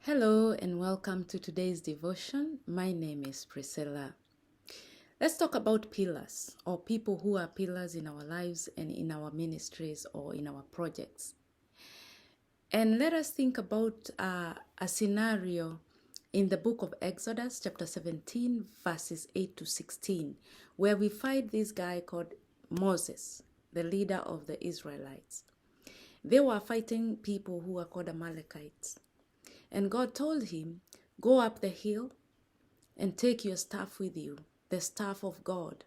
Hello and welcome to today's devotion. My name is Priscilla. Let's talk about pillars or people who are pillars in our lives and in our ministries or in our projects. And let us think about a scenario in the book of Exodus, chapter 17, verses 8 to 16, where we find this guy called Moses, the leader of the Israelites. They were fighting people who were called Amalekites. And God told him, go up the hill and take your staff with you, the staff of God.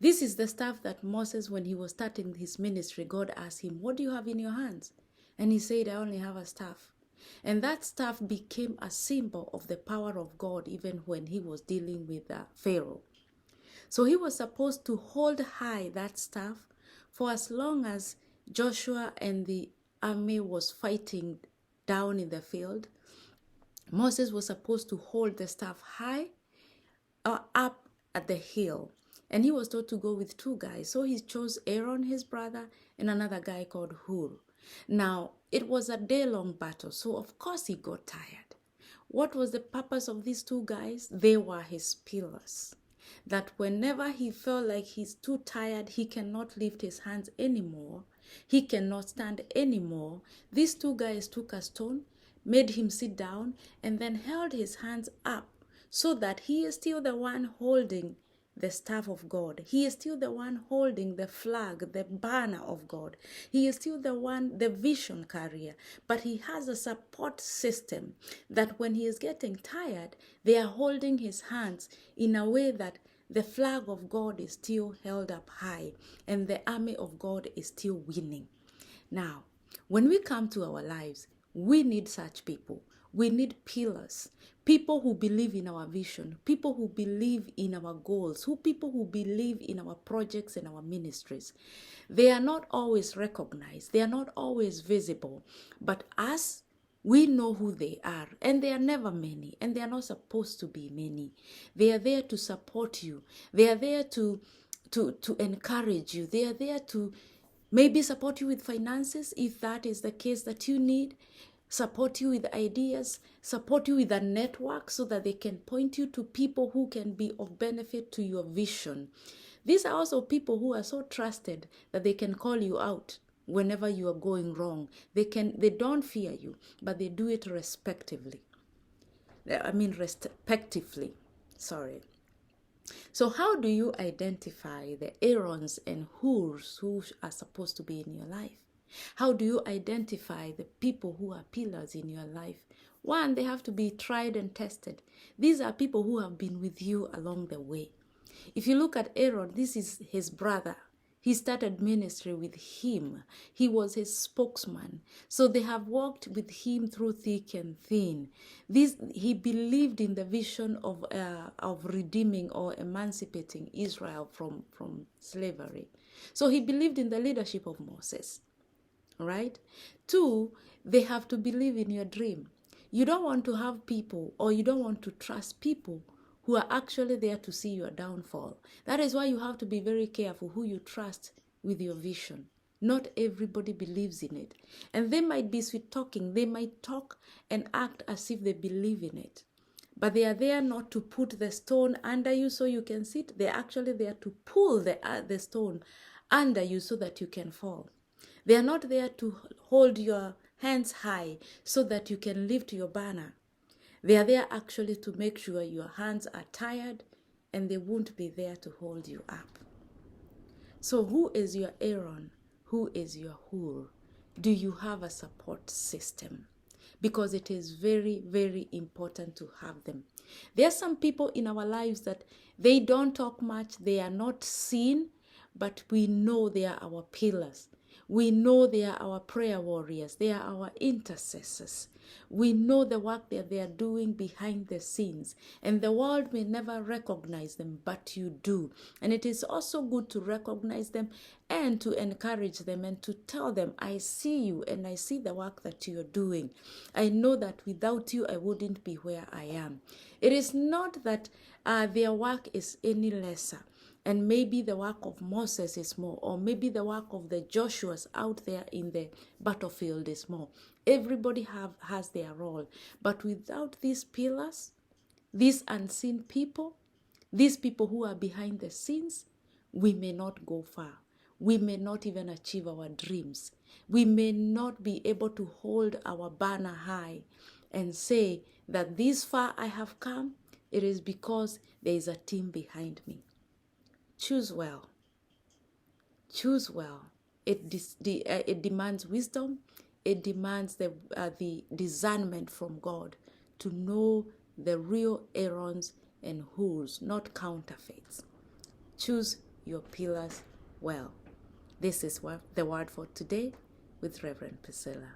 This is the staff that Moses, when he was starting his ministry, God asked him, what do you have in your hands? And he said, I only have a staff. And that staff became a symbol of the power of God even when he was dealing with Pharaoh. So he was supposed to hold high that staff for as long as Joshua and the army was fighting down in the field. Moses was supposed to hold the staff high or up at the hill. And he was told to go with two guys. So he chose Aaron, his brother, and another guy called Hur. Now, it was a day-long battle, so of course he got tired. What was the purpose of these two guys? They were his pillars. That whenever he felt like he's too tired, he cannot lift his hands anymore, he cannot stand anymore, these two guys took a stone, made him sit down, and then held his hands up so that he is still the one holding the staff of God. He is still the one holding the flag, the banner of God. He is still the one, the vision carrier. But he has a support system that when he is getting tired, they are holding his hands in a way that the flag of God is still held up high and the army of God is still winning. Now, when we come to our lives, we need such people. We need pillars, people who believe in our vision, people who believe in our goals, people who believe in our projects and our ministries. They are not always recognized. They are not always visible. But us, we know who they are, and they are never many, and they are not supposed to be many. They are there to support you. They are there to encourage you. They are there to maybe support you with finances, if that is the case that you need. Support you with ideas, support you with a network so that they can point you to people who can be of benefit to your vision. These are also people who are so trusted that they can call you out whenever you are going wrong. They don't fear you, but they do it respectively. So how do you identify the Aarons and Hurs who are supposed to be in your life? How do you identify the people who are pillars in your life? One, they have to be tried and tested. These are people who have been with you along the way. If you look at Aaron, this is his brother. He started ministry with him. He was his spokesman. So they have walked with him through thick and thin. He believed in the vision of redeeming or emancipating Israel from slavery. So he believed in the leadership of Moses. Right? Two, they have to believe in your dream. You don't want to have people, or you don't want to trust people who are actually there to see your downfall. That is why you have to be very careful who you trust with your vision. Not everybody believes in it. And they might be sweet talking. They might talk and act as if they believe in it. But they are there not to put the stone under you so you can sit. They're actually there to pull the stone under you so that you can fall. They are not there to hold your hands high so that you can lift your banner. They are there actually to make sure your hands are tired and they won't be there to hold you up. So who is your Aaron? Who is your Hur? Do you have a support system? Because it is very, very important to have them. There are some people in our lives that they don't talk much, they are not seen, but we know they are our pillars. We know they are our prayer warriors. They are our intercessors. We know the work that they are doing behind the scenes. And the world may never recognize them, but you do. And it is also good to recognize them and to encourage them and to tell them, I see you and I see the work that you're doing. I know that without you, I wouldn't be where I am. It is not that their work is any lesser. And maybe the work of Moses is more, or maybe the work of the Joshuas out there in the battlefield is more. Everybody has their role. But without these pillars, these unseen people, these people who are behind the scenes, we may not go far. We may not even achieve our dreams. We may not be able to hold our banner high and say that this far I have come, it is because there is a team behind me. Choose well. Choose well. It demands wisdom. It demands the discernment from God to know the real Aarons and Hurs, not counterfeits. Choose your pillars well. This is the word for today with Reverend Priscilla.